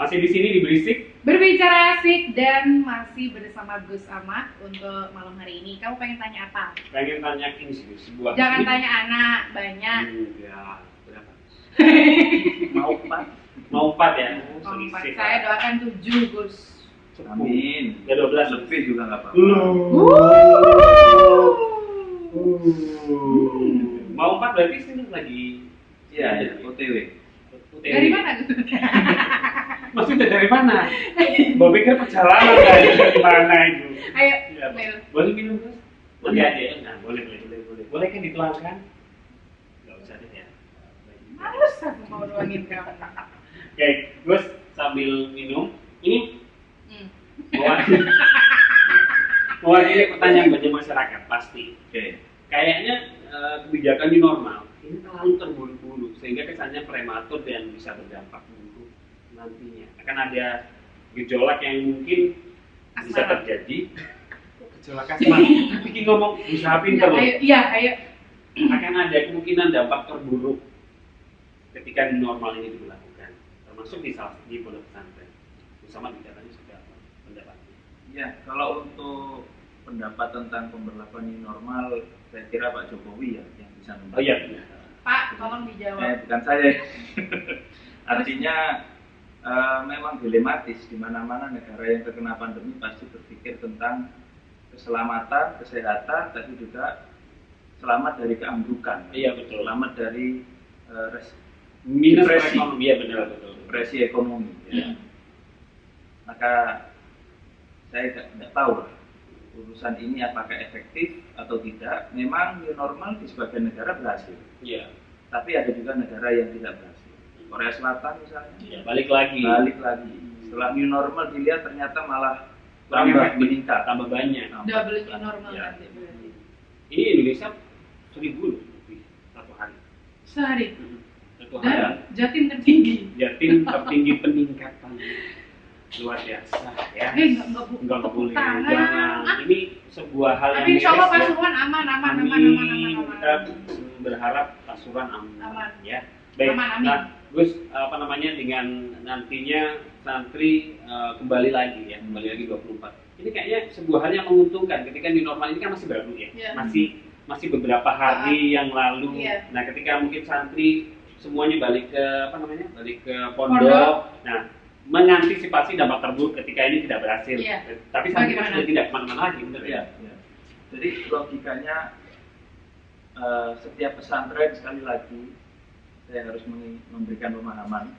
Masih di sini di Berisik. Berbicara asik dan masih bersama Gus Ahmad untuk malam hari ini. Kamu pengen tanya apa? Pengen tanya ini sih sebuah. Jangan ini. tanya anak, banyak. Ya, berapa? Mau 4 ya. Mau 4. Selisih. Saya doakan 7, Gus. Amin. Ya 12 lebih juga nggak apa-apa. Mau 4 berarti sini lagi. Iya, OTW. Dari mana Gus? Maksudnya dari mana? Mau pikir perjalanan dari mana itu? Ayo, Ya, Mel. boleh minum Gus? Boleh aja ya? Nah, boleh. Boleh kan dituangkan? Nggak usah deh ya. Males aku mau nuangin kamu. Oke, Gus sambil minum. Ini mewakili pertanyaan banyak masyarakat pasti. Oke. Kayaknya kebijakan ini normal. Ini terlalu terburu-buru sehingga kesannya prematur dan bisa berdampak buruk nantinya. Akan ada gejolak yang mungkin bisa Asmara. terjadi. Gejolak asmara. Bikin ngomong usaha pintar loh. Ayo. Akan ada kemungkinan dampak terburuk ketika new normal ini diberlakukan, termasuk di pondok pesantren. Bersama bicaranya seperti apa pendapatnya? Ya, kalau untuk pendapat tentang pemberlakuan new normal, saya kira Pak Jokowi ya yang bisa Oh iya, benar. Pak, tolong dijawab. bukan saya. Artinya memang dilematis di mana-mana negara yang terkena pandemi pasti berpikir tentang keselamatan, kesehatan, tapi juga selamat dari keambrukan. Iya betul. Selamat dari Minus depresi. ekonomi, ya benar betul. depresi ekonomi. Ya. Maka saya tidak tahu lah, urusan ini apakah efektif atau tidak. Memang new normal di sebagian negara berhasil, Iya. tapi ada juga negara yang tidak berhasil. Korea Selatan misalnya, Iya, balik lagi. Setelah new normal dilihat ternyata malah Kurang tambah efektif. meningkat. Tambah banyak. Double new normal Ya. nanti berarti. Ini Indonesia 1000 loh lebih satu hari. Sehari. Satu hari. Dan Jatim tertinggi. Jatim tertinggi peningkatan. Luar biasa ya. Enggak boleh. Jangan. Ini sebuah hal yang Tapi insya Allah miris, ya. Pasuruan aman. Kita berharap Pasuruan aman. Ya. Baik. Aman. Nah, Gus, dengan nantinya santri kembali lagi 24. Ini kayaknya sebuah hal yang menguntungkan ketika di normal ini kan masih baru ya. Iya. Masih beberapa hari yang lalu. Iya. Nah, ketika mungkin santri semuanya balik ke pondok. Nah, mengantisipasi dampak terburuk ketika ini tidak berhasil. Iya. Tapi santri Bagaimana? sudah tidak kemana-mana lagi, benar ya? Ya. Jadi logikanya setiap pesantren, sekali lagi saya harus memberikan pemahaman,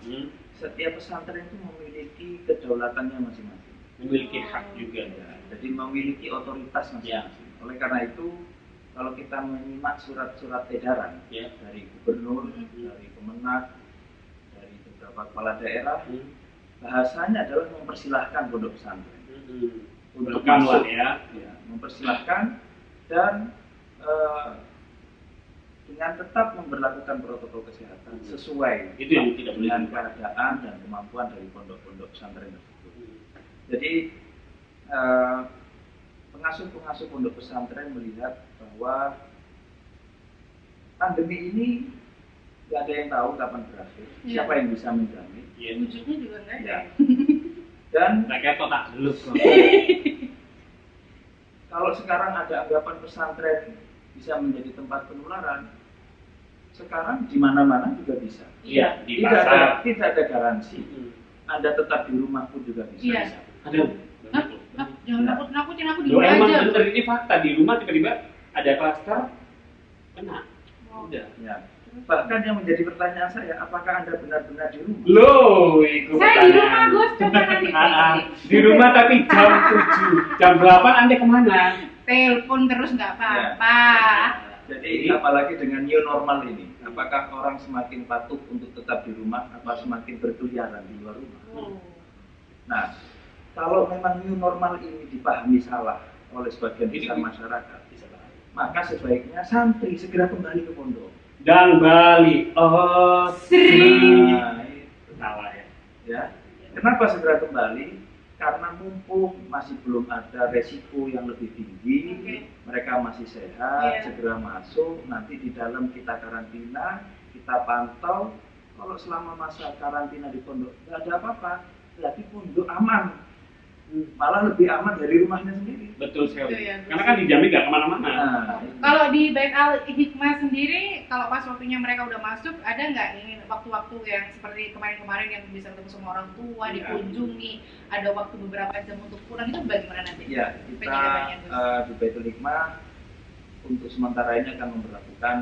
setiap pesantren itu memiliki kedaulatannya masing-masing, Memiliki hak juga. ya, jadi memiliki otoritas masing-masing. Oleh karena itu, kalau kita menyimak surat-surat edaran Ya. dari gubernur, dari Kemenak, dari beberapa kepala daerah, bahasanya adalah mempersilahkan pondok pesantren untuk Welcome lah masuk, ya. mempersilahkan dan dengan tetap memberlakukan protokol kesehatan sesuai Itu yang tidak boleh dengan dilupakan. keadaan dan kemampuan dari pondok-pondok pesantren tersebut. Jadi pengasuh-pengasuh pondok pesantren melihat bahwa pandemi ini nggak ada yang tahu kapan berakhir, Iya. siapa yang bisa menjamin. Iya. Wujudnya juga nggak ada. Ya. Dan Mereka totak dulu. kalau sekarang ada anggapan pesantren bisa menjadi tempat penularan, sekarang di mana-mana juga bisa. Iya, di Tidak pasar. ada garansi. Anda tetap di rumah pun juga bisa. Iya. Aduh. Jangan nakut-nakutin aku di Loh, rumah emang aja. bener ini fakta, di rumah tiba-tiba ada klaster kena. Oh. Udah. Ya. Bahkan yang menjadi pertanyaan saya, apakah Anda benar-benar di rumah? Loh, itu Saya di rumah Gus, coba nanti. Di rumah tapi jam 7, jam 8 Anda kemana? Telepon terus nggak apa-apa. Jadi apalagi dengan new normal ini, apakah orang semakin patuh untuk tetap di rumah, apa semakin berkeliaran di luar rumah? Oh. Nah, kalau memang new normal ini dipahami salah oleh sebagian besar masyarakat, maka sebaiknya santri segera kembali ke pondok. Dan Bali, Sri. Nah, itu salah ya. ya. Kenapa segera kembali? Karena mumpung masih belum ada resiko yang lebih tinggi, Oke. mereka masih sehat, Iya. segera masuk. Nanti di dalam kita karantina, kita pantau. Kalau selama masa karantina di pondok nggak ada apa-apa, berarti pondok aman, malah lebih aman dari rumahnya sendiri. Betul sekali. Iya, Karena kan dijamin nggak kemana-mana. Nah, Kalau di Bait Al Hikmah sendiri, kalau pas waktunya mereka udah masuk, ada nggak ini waktu-waktu yang seperti kemarin-kemarin yang bisa ketemu sama orang tua, Iya. dikunjungi, ada waktu beberapa jam untuk pulang, itu bagaimana nanti? ya kita Penjagaan, Gus. di Baitul Hikmah untuk sementara ini akan memperlakukan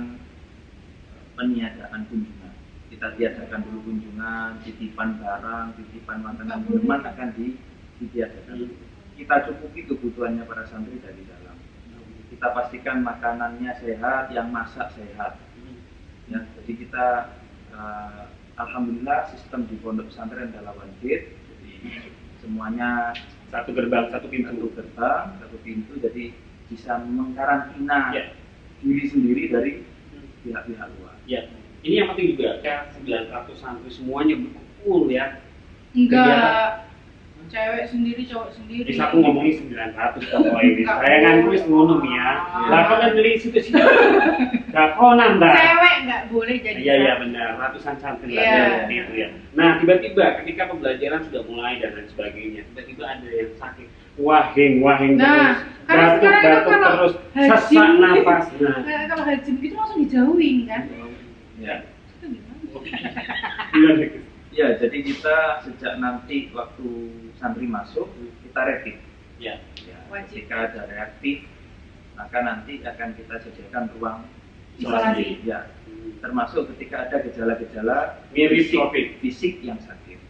peniadaan kunjungan. Kita tiadakan dulu kunjungan, titipan barang, titipan makanan minuman akan ditiadakan. Kita cukupi kebutuhannya para santri dari dalam. Kita pastikan makanannya sehat, yang masak sehat. Ya, jadi kita alhamdulillah sistem di pondok pesantren adalah one gate. Jadi semuanya Satu gerbang, satu pintu. satu gerbang, satu pintu, jadi bisa mengkarantina Ya. diri sendiri dari pihak-pihak luar. Ya. Ini yang penting juga, ya 900 santri semuanya berkumpul ya. Enggak, cewek sendiri, cowok sendiri. Jadi aku ngomongin 900 kalau ini. Saya kan tulis ngono ya. Lah kok kan beli situ-situ. Gak konan dah. Cewek nggak boleh jadi. Iya benar, ratusan santri lah Iya. seperti itu ya. Nah tiba-tiba ketika pembelajaran sudah mulai dan lain sebagainya, tiba-tiba ada yang sakit, wahing Nah, terus, karena sekarang itu batuk kalau terus, haji- sesak napas. Nah, Kalau haji gitu langsung dijauhin kan? Ya. Itu gimana? gimana Gus? Ya, jadi kita sejak nanti waktu santri masuk, kita rapid. Ya, Ya, Wajib. ketika ada reaktif, maka nanti akan kita sediakan ruang Isolasi. Ya, termasuk ketika ada gejala-gejala mirip fisik, COVID. fisik yang sakit.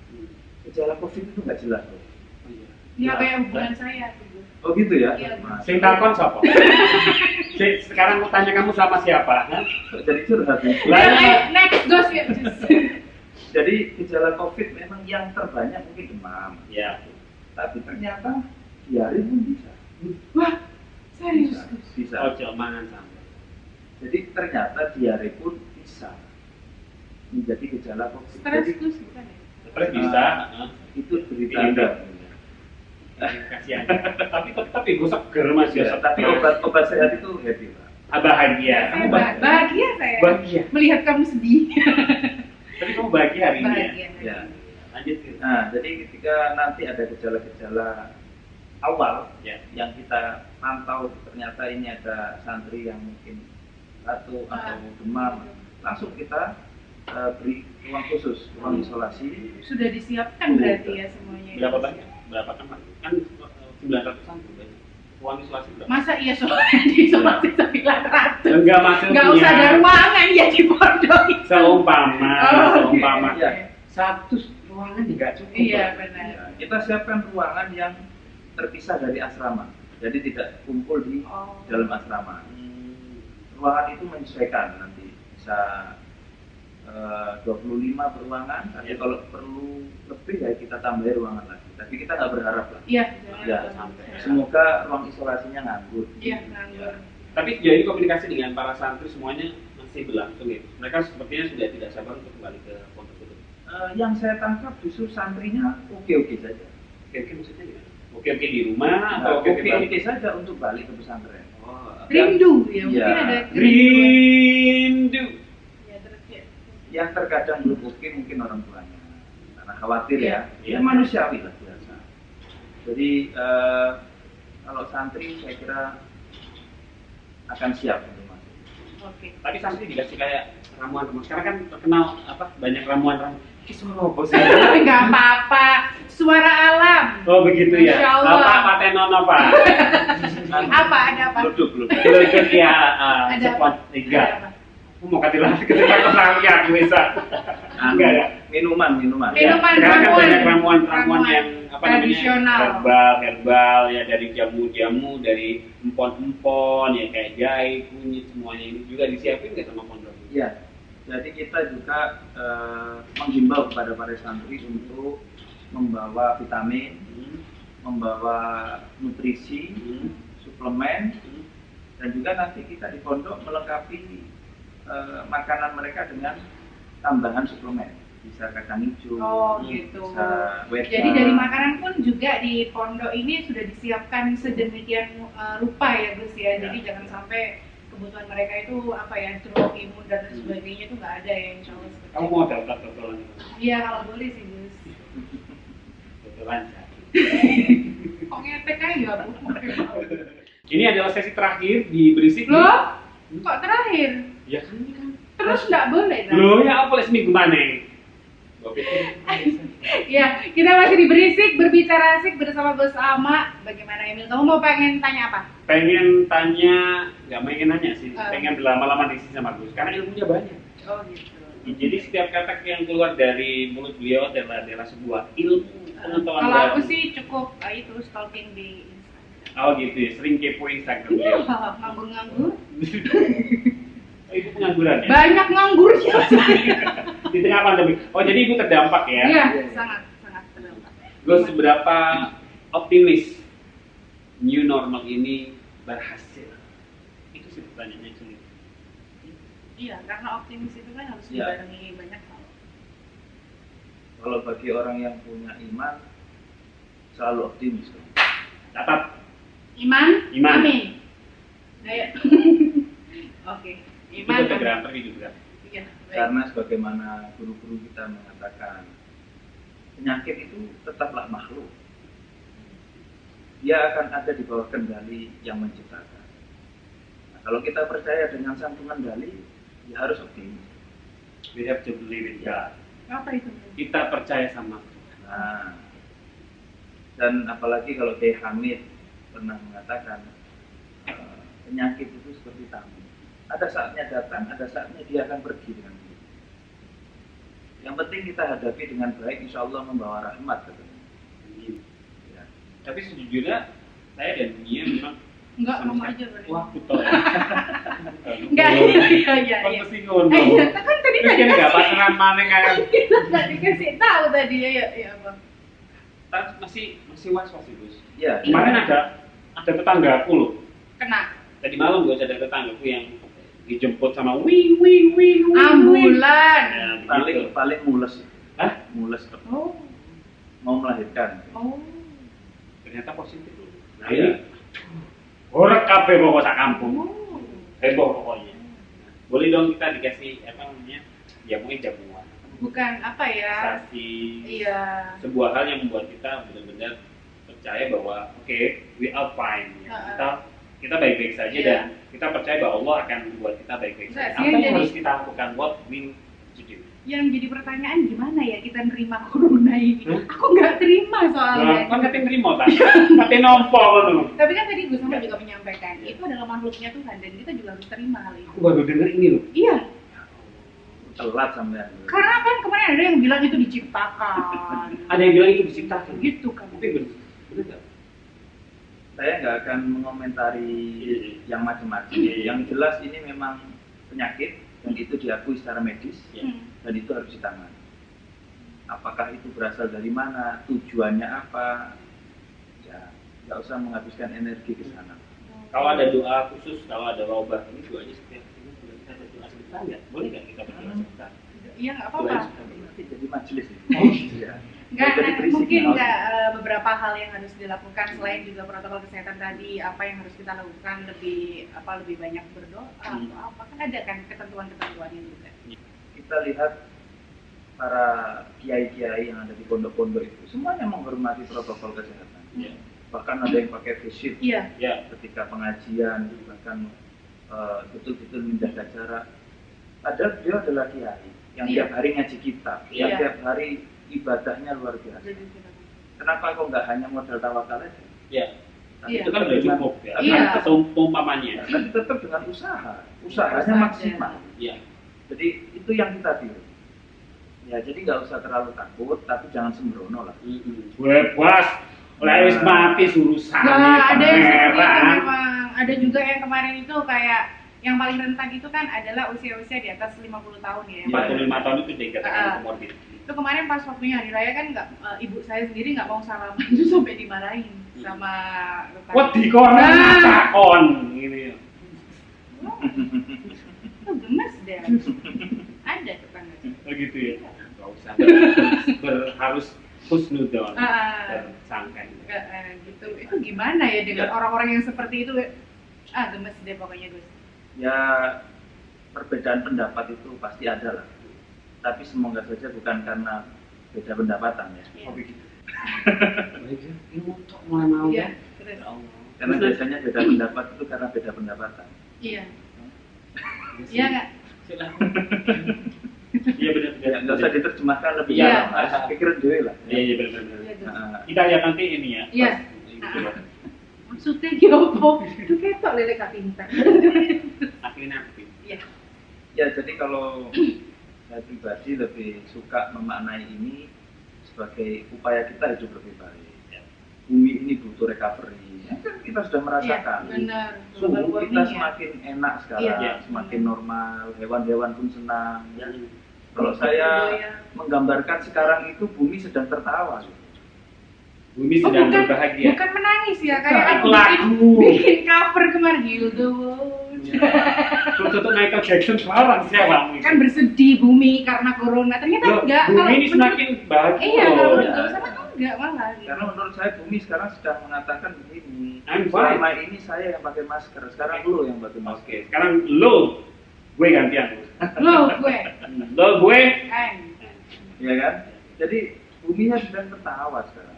Gejala COVID itu nggak jelas loh. Oh, iya. Ya kayak hubungan saya tuh. Oh gitu ya? Iya. Mas. Sing takon siapa? Sekarang mau tanya kamu sama siapa? Hah? Jadi curhat ya. Lah, Next Gus ya. Jadi gejala COVID memang yang terbanyak mungkin demam. Ya. Tapi ternyata diare pun bisa. Wah, serius Bisa. Gus. Bisa. Oh, jangan sampai. Jadi ternyata diare pun bisa menjadi gejala COVID. Stres Jadi Gus bukan ya? Stres bisa. itu berita Iya. Anda. Kasihan. Tapi gue seger mas ya. Ya, tapi obat sehat itu happy Pak. Bahagia. Saya Kamu bahagia. bahagia saya. Bahagia. Melihat kamu sedih. Tapi kamu bahagia hari ini ya. Bahagia. Ya. Lanjut. Gus. Nah, jadi ketika nanti ada gejala-gejala awal Ya. yang kita pantau ternyata ini ada santri yang mungkin batuk atau demam, langsung kita beri ruang khusus, ruang isolasi. Sudah disiapkan berarti ya semuanya. Berapa banyak? Berapa kan? Kan 900 santri banyak. Ruang isolasi berapa? Masa iya soalnya di isolasi 900? Enggak maksudnya. Nggak usah ada ruangan ya di pondok itu. Seumpama, Oh, seumpama. iya. Satu ruangan juga cukup. Iya Pak. benar. Ya, kita siapkan ruangan yang terpisah dari asrama, jadi tidak kumpul di Oh. dalam asrama. Hmm. Ruangan itu menyesuaikan, nanti bisa 25 per ruangan, tapi Ya. kalau perlu lebih ya kita tambahin ruangan lagi. Tapi kita nggak berharap lah. Iya, Ya, sampai. Semoga ruang isolasinya nganggur. Iya, nganggur. Tapi sejauh ini komunikasi dengan para santri semuanya masih berlangsung ya. Mereka sepertinya sudah tidak sabar untuk kembali ke pondok itu. Yang saya tangkap justru santrinya oke-oke saja. Oke maksudnya gimana? Oke di rumah atau Nah, oke oke-oke saja untuk balik ke pesantren. Oh, Rindu ya, mungkin Iya. ada rindu. Ya, terus ya. Yang terkadang belum oke mungkin orang tuanya, karena khawatir Iya. ya. Iya. Ya manusiawi lah biasa. Jadi kalau santri saya kira akan siap untuk masuk. Oke. Tapi santri dikasih kayak ramuan-ramuan. Sekarang kan terkenal banyak ramuan-ramuan. Suara apa sih? Tapi nggak apa-apa, suara alam. Oh begitu ya. Masya Allah. Pak Tenono Pak. Apa ada apa? Belum. Geluduk ya. Ada Sepot apa? tiga. Ada apa? Aku mau katilah ketika kesannya bisa. Enggak ya. Minuman. Minuman, Sekarang kan ramuan. banyak ramuan yang Tradisional. herbal ya, dari jamu-jamu, dari empon-empon ya, kayak jahe, kunyit, semuanya ini juga disiapin nggak sama pondok? Ya. Jadi kita juga menghimbau kepada para santri untuk membawa vitamin, membawa nutrisi, suplemen, dan juga nanti kita di pondok melengkapi makanan mereka dengan tambahan suplemen, bisa kacang hijau, Oh gitu. bisa weda. Jadi dari makanan pun juga di pondok ini sudah disiapkan sedemikian rupa ya Gus ya. Jadi jangan sampai kebutuhan mereka itu apa ya, drop imun dan lain sebagainya itu nggak ada ya, insya Allah seperti Kamu itu. mau daftar pertolongan? Iya kalau boleh sih Gus. lancar. Kok ngepek aja ya, Bu? Ini adalah sesi terakhir di Berisik. Loh? Kok terakhir? Ya kan ini kan. Terus nggak boleh kan? Loh ya apa seminggu mana? Ya, kita masih di Berisik, berbicara asik bersama Bos Ama. Bagaimana Emil? Kamu mau pengen tanya apa? Pengen tanya, nggak pengen nanya sih, pengen berlama-lama di sini sama Gus, karena ilmunya banyak. Oh gitu. Jadi setiap kata yang keluar dari mulut beliau adalah sebuah ilmu pengetahuan Kalau baru. aku sih cukup itu stalking di Instagram. Oh gitu ya, sering kepo Instagram Iya, beliau. nganggur-nganggur. Oh, ibu pengangguran ya? Banyak nganggurnya. Di tengah pandemi. Oh jadi ibu terdampak ya? Iya, sangat terdampak. Gus, seberapa optimis new normal ini berhasil? Itu sih pertanyaannya sulit. Iya, karena optimis itu kan harus Iya. dibarengi banyak hal. Kalau bagi orang yang punya iman, selalu optimis. Catat. Iman. Amin. Ayo. Oke. Itu Iman. background itu juga. Iya. Baik. Karena sebagaimana guru-guru kita mengatakan, penyakit itu tetaplah makhluk. Dia akan ada di bawah kendali yang menciptakan. Nah, kalau kita percaya dengan sang pengendali, ya harus optimis. We have to believe in God. Apa itu? Kita percaya sama Tuhan. Nah, dan apalagi kalau Kiai Hamid pernah mengatakan penyakit itu seperti tamu. Ada saatnya datang, ada saatnya dia akan pergi dengan diri. Yang penting kita hadapi dengan baik, insya Allah membawa rahmat. Katanya. Ya. Tapi sejujurnya saya dan dunia memang Enggak, sama kamu sekali- aja berarti. Wah, betul. Enggak, iya. Kan mesti ngono. Iya, kan tadi Terus kene enggak pacaran mana kayak Enggak dikasih tahu tadi ya, Bang. masih was-was sih, Gus. Ya, Kemarin ada tetanggaku loh. Kena Tadi malam gue ada tetanggaku yang dijemput sama wing wing wing wing. ambulan. Ya, paling begitu. paling mules, Hah? mules Oh. mau melahirkan. Oh. Ternyata positif loh. Nah, Iya. ini orang kabeh pokok sak kampung. Oh. Heboh pokoknya. Boleh dong kita dikasih apa namanya? Jamuan. Bukan apa ya? Sensasi. Iya. Sebuah hal yang membuat kita benar-benar percaya bahwa oke, we are fine. Ya. Kita baik-baik saja Iya. dan kita percaya bahwa Allah akan membuat kita baik-baik Enggak saja. sih, Apa yang yang jadi- harus kita lakukan? What will to do? Yang jadi pertanyaan gimana ya kita nerima corona ini? Hah? Aku nggak terima soalnya. Nah, kan katanya terima tak? Katanya nompo loh. Tapi kan tadi Gus Sama juga menyampaikan itu adalah makhluknya Tuhan dan kita juga harus terima hal itu. Aku baru denger ini loh. Iya, Telat sampean. karena kan kemarin ada yang bilang itu diciptakan. Ada yang bilang itu diciptakan. Gitu kan. Tapi benar nggak? Saya nggak akan mengomentari yang macam-macam. Yang jelas ini memang penyakit dan itu diakui secara medis dan itu harus ditangani. Apakah itu berasal dari mana, tujuannya apa, ya nggak usah menghabiskan energi ke sana. Kalau ada doa khusus, kalau ada wabah ini doanya setiap ini boleh kita ada doa sebentar nggak? Boleh nggak kita berdoa sebentar? Iya nggak apa-apa. Doain sebentar. Nanti jadi majelis nih. Oh, gitu. Ya. Nggak, Jadi berisik mungkin nih. nggak beberapa hal yang harus dilakukan selain juga protokol kesehatan tadi. Apa yang harus kita lakukan lebih banyak berdoa atau apa kan ada kan ketentuan-ketentuannya juga. Kita lihat para kiai-kiai yang ada di pondok-pondok itu semuanya menghormati protokol kesehatan. Iya. Bahkan ada yang pakai face shield Iya. Ya, ketika pengajian, bahkan betul-betul menjaga jarak. Padahal dia adalah kiai yang Iya. tiap hari ngaji kitab, yang Iya. tiap hari ibadahnya luar biasa. Kenapa kok nggak hanya modal tawakal aja? ya. Iya. Itu kan udah cukup ya. Iya. Kan seumpamanya. Tapi tetap dengan usahanya Harus maksimal. Iya. Jadi itu yang kita pilih. Ya, jadi nggak usah terlalu takut, tapi jangan sembrono lah. Bebas. Oleh wis mati urusan. Nah, ada yang seperti itu memang. Ada juga yang kemarin itu kayak yang paling rentan itu kan adalah usia-usia di atas 50 tahun ya. 45 tahun itu dikatakan Ah. komorbid. Itu kemarin pas waktunya hari raya kan nggak ibu saya sendiri nggak mau salaman itu sampai dimarahin sama tetangga. Wah, di koran Nah. cakon ini. Oh, itu gemes deh. Ada tetangga. Begitu ya. Enggak usah harus husnudon. Bersangka. Gitu. Itu gimana ya dengan Ya. orang-orang yang seperti itu? Gemes deh pokoknya Gus. Ya, perbedaan pendapat itu pasti ada lah. Tapi semoga saja bukan karena beda pendapatan ya. Iya. Oh, begitu. Ini untuk mulai mau Iya, ya. terus. Ya Allah. Karena biasanya beda pendapat itu karena beda pendapatan. Iya. Iya nggak? Silakan. Iya benar. Nggak usah diterjemahkan lebih Iya. dalam, harus pikiran dulu lah. Iya benar. Iya, Gus. Nah, Kita lihat nanti ini ya. Iya. Gitu. Maksudnya gimana? Itu ketok lele gak pintar. Akhirnya apa? Iya. ya jadi kalau saya pribadi lebih suka memaknai ini sebagai upaya kita hidup lebih baik. Bumi ini butuh recovery. Ya, kan kita sudah merasakan. Iya, benar. Suhu Global kita warming ya. semakin enak sekarang, Iya, semakin benar. normal, hewan-hewan pun senang. Ya. Kalau saya Budaya. menggambarkan sekarang itu bumi sedang tertawa. Bumi Oh, sedang bukan, berbahagia. bukan menangis ya, kayak aku Lagu. bikin cover kemarin Hilda World. Terus itu Michael Jackson sekarang sih awalnya. Kan bersedih bumi karena corona, ternyata Loh, enggak. bumi Kalau ini menurut- semakin bahagia. Iya, kalau loh. menurut sama enggak malah. Gitu. Karena menurut saya bumi sekarang sedang mengatakan begini. I'm fine. Selama ini saya yang pakai masker, sekarang lu yang pakai masker. Oke, sekarang lo, gue gantian. Loh, gue. Lo, gue. Kan. Iya kan? Jadi buminya sedang tertawa sekarang.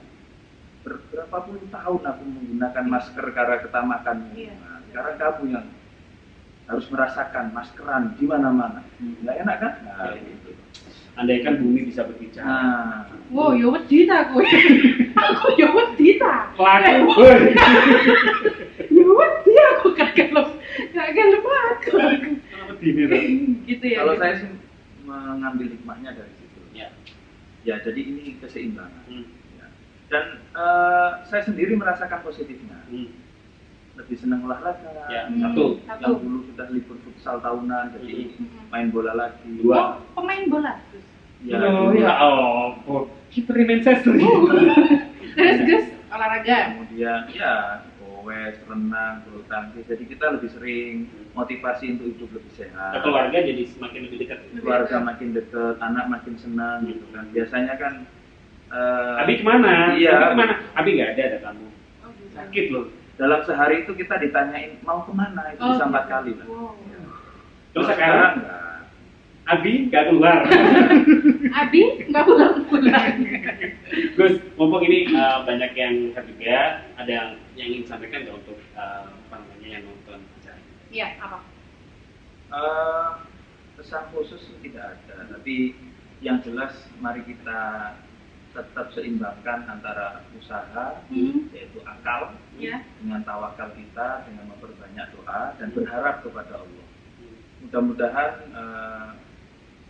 Berapa puluh tahun aku menggunakan masker karena ketamakan. Iya. Nah, sekarang kamu yang harus merasakan maskeran di mana-mana. Nggak enak kan? Nah, gitu. Andai kan bumi bisa berbicara. Nah, Wow, ya wedi ta aku. Aku ya wedi ta. Lagu, gue. Ya wedi aku gak gelem. Gak gelem aku. Kenapa dini tuh? Gitu ya. kalau gitu. saya sih mengambil hikmahnya dari situ. Ya. Ya, jadi ini keseimbangan. Hmm. Ya. Dan saya sendiri merasakan positifnya. Hmm. Lebih senang olahraga. Ya, Hmm. satu. Yang dulu sudah libur futsal tahunan, jadi Hmm. main bola lagi. Dua. Oh, pemain bola. Terus. Ya, Oh, dua. ya ampun. Kita Manchester. Terus Gus olahraga. Kemudian ya goes, renang, bulu tangkis. Jadi kita lebih sering motivasi untuk hidup lebih sehat. Keluarga jadi semakin lebih dekat. Keluarga makin deket, anak makin senang gitu kan. Biasanya kan Abi kemana? Iya. Abi kemana? Abi nggak ada kamu. Oh, gitu. Sakit loh. dalam sehari itu kita ditanyain mau kemana itu Oh, bisa 4 gitu. kali lah. Wow. Terus Kalau sekarang enggak. Abi nggak keluar. Abi nggak pulang-pulang. Gus, mumpung ini banyak yang juga ada yang ingin sampaikan nggak untuk apa namanya yang nonton acara ini? Iya, apa? Pesan khusus tidak ada, tapi yang jelas mari kita tetap seimbangkan antara usaha yaitu akal Ya. dengan tawakal kita dengan memperbanyak doa dan berharap kepada Allah. Mudah-mudahan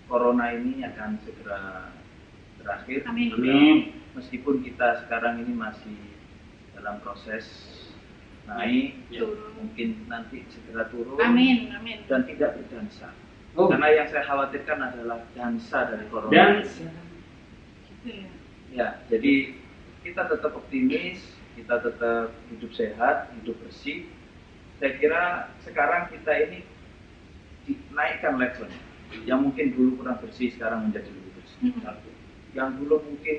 corona ini akan segera berakhir. Amin. Amin. Meskipun kita sekarang ini masih dalam proses naik, Ya. Turun. mungkin nanti segera turun Amin, amin. dan tidak berdansa. Oh. Karena yang saya khawatirkan adalah dansa dari corona. Dan Gitu ya. Ya, jadi kita tetap optimis, kita tetap hidup sehat, hidup bersih. Saya kira sekarang kita ini dinaikkan levelnya. Yang mungkin dulu kurang bersih, sekarang menjadi lebih bersih. Satu. Yang dulu mungkin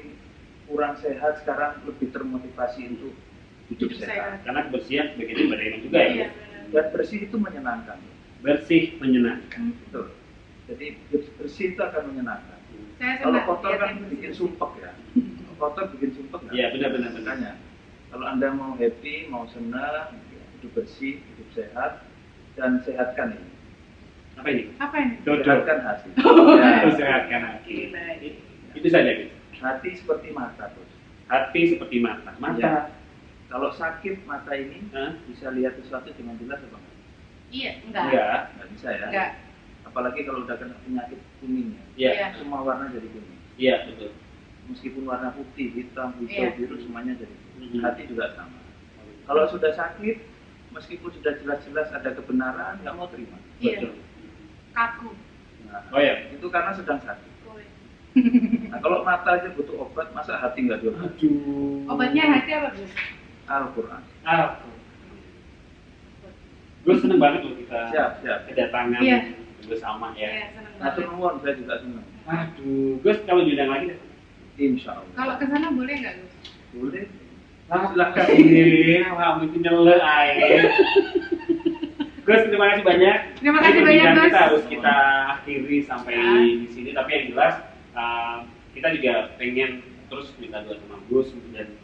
kurang sehat, sekarang lebih termotivasi untuk hidup sehat. karena kebersihan sebagai ibadah iman juga ya. Iya, Gus? benar. Dan bersih itu menyenangkan. Bersih menyenangkan. Betul. Jadi bersih itu akan menyenangkan. Saya Kalau senang kotor lihat kan yang bersih. bikin sumpek ya. Kotor bikin sumpek nggak? Iya, benar-benar. Makanya kalau Anda mau happy, mau senang, hidup bersih, hidup sehat, dan sehatkan ini. Apa ini? Apa ini? Dodo. Sehatkan hati. Terus Ya. sehatkan hati. Baik. Itu saja, Gus. Hati seperti mata, Bos. Hati seperti mata. Mata. Ya. Kalau sakit mata ini Hah? bisa lihat sesuatu dengan jelas apa enggak? Iya, enggak. Enggak. Nggak bisa ya. Enggak. Apalagi kalau udah kena penyakit kuningnya. Iya. Iya. Semua warna jadi kuning. Iya, betul. Meskipun warna putih, hitam, hijau, Iya. biru semuanya jadi kuning. Mhm. Hati juga sama. Kalau sudah sakit, meskipun sudah jelas-jelas ada kebenaran, nggak mau terima. Iya. Betul. Kaku. Nah, Oh ya. itu karena sedang sakit. Oh, iya. Nah, kalau mata aja butuh obat, masa hati nggak diobat? Aduh. Obatnya hati apa, Gus? Al-Quran. Aku. Gue seneng banget loh kita Siap, siap. kedatangan Iya. Gus Amah ya. Iya, senang Atur banget. nuwun, saya juga senang. Aduh, Gus kalau diundang lagi deh. Insya Allah. Kalau ke sana boleh nggak, Gus? Boleh. Silakan ini, wah mungkin nyele air. Gus, terima kasih banyak. Terima kasih Ini banyak, perbincangan Gus. kita harus kita akhiri sampai Ah. di sini. Tapi yang jelas kita juga pengen terus minta doa sama Gus, dan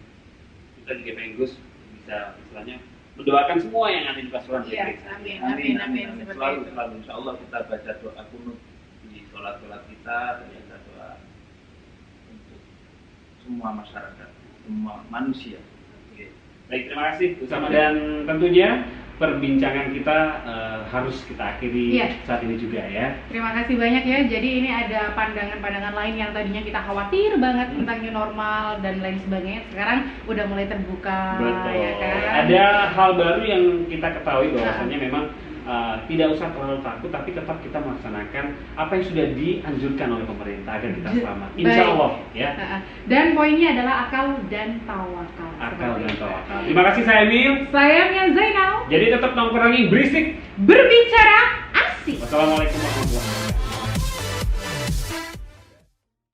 kita juga pengen Gus bisa istilahnya mendoakan semua yang ada di pasuruan. Iya, amin. Seperti Selalu itu. insya Allah kita baca doa kunut di sholat kita, baca doa untuk semua masyarakat, semua manusia. Oke. Baik, terima kasih bersama, dan tentunya perbincangan kita harus kita akhiri Iya. saat ini juga ya. Terima kasih banyak ya. Jadi ini ada pandangan-pandangan lain yang tadinya kita khawatir banget tentang new normal dan lain sebagainya. Sekarang udah mulai terbuka, Betul. ya kan? Ada hal baru yang kita ketahui bahwasannya memang tidak usah terlalu takut, tapi tetap kita melaksanakan apa yang sudah dianjurkan oleh pemerintah agar kita selamat. Insya Baik. Allah ya. Dan poinnya adalah akal dan tawakal. Akal dan Seperti itu. tawakal. Terima kasih, saya Emil. Saya Mia Zainal. Jadi tetap nongkrongi berisik. Berbicara asik. Wassalamualaikum warahmatullahi wabarakatuh.